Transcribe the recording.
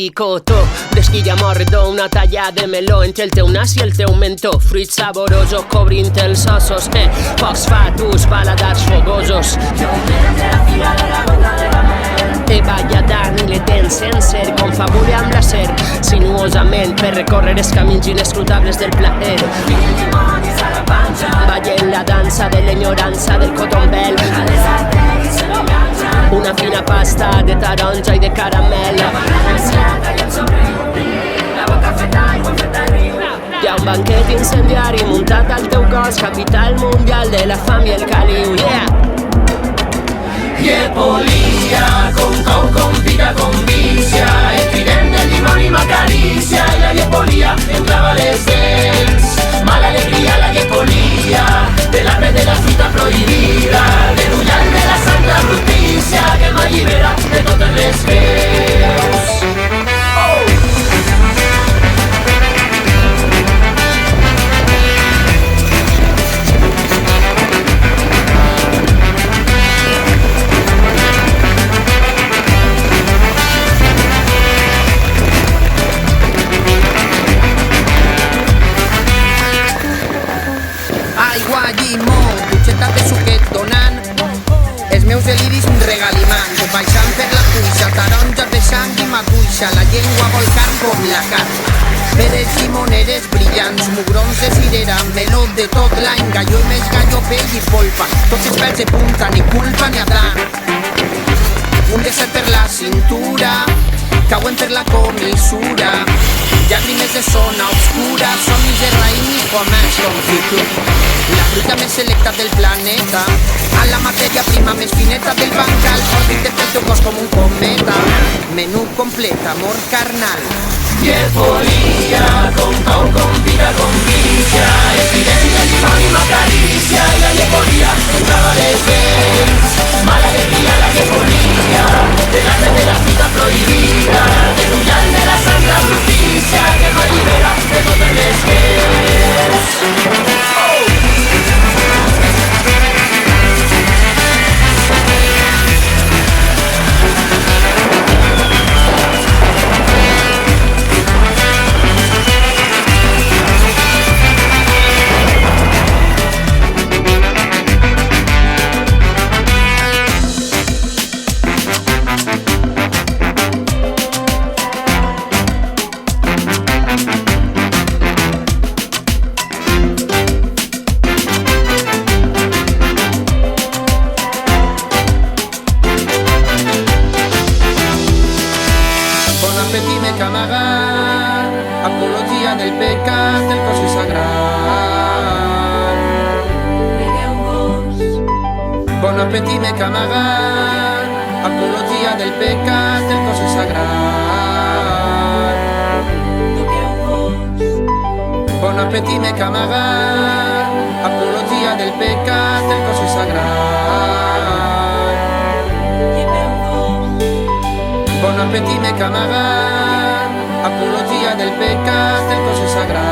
i cotó. D'esquilla morredor, una talla de meló entre el teu nas i el teu mentó. Fruits saborosos cobrint els ossos, fosfatos, paladars fogosos. Vaya Dan i le tens sencer, confabule amb la serp sinuosament per recórrer els camins inescrutables del plaer. Ballen la dansa de l'enyorança del cotombel, una fina pasta de taronja i de caramel. Hi ha un banquet incendiari muntat al teu cos, capital mundial de la fam i el caliu. Yepolicia, con cau, con pica, con vicia, el trident del dimoni m'acaricia i la llepolia entrava a les dents. Mala alegria la llepolia, de l'arbre de la fruita prohibida, de l'ullal de la santa brutícia que m'allibera de totes les veus. Meus deliris regalimant, baixant per la cuixa, taronges de sang i maduixa, la llengua volcant com la carn. Peres llimoneres brillants, mugrons de cirera, meló de tot l'any, galló i més galló, pell i polpa, tots els pèls de punta, ni culpa ni Adán. Un desert per la cintura, cauen per la comissura, llàgrimes de zona obscura, somnis de raïm i comerç confitur. La fruita més selecta del planeta, a la matèria prima més fineta del bancal, orbita pel teu cos com un cometa. Menú complet, amor carnal. Yepolia, con cau, con pica, con vicia, el trident del dimoni m'acaricia i la llepolia entrava a les dents. Mala alegria la llepolia, de l'arbre de la fruita prohibida, de l'ullal de la santa brutícia que m'allibera de totes les veus. Apologia del pecat, del cos sagrat. Bon apetí me camagat, apologia del pecat, del cos sagrat. Bon apetí me camagat, apologia del pecat, del cos sagrat. Bon apetí me camagat, apologia del pecat, del cos sagrat.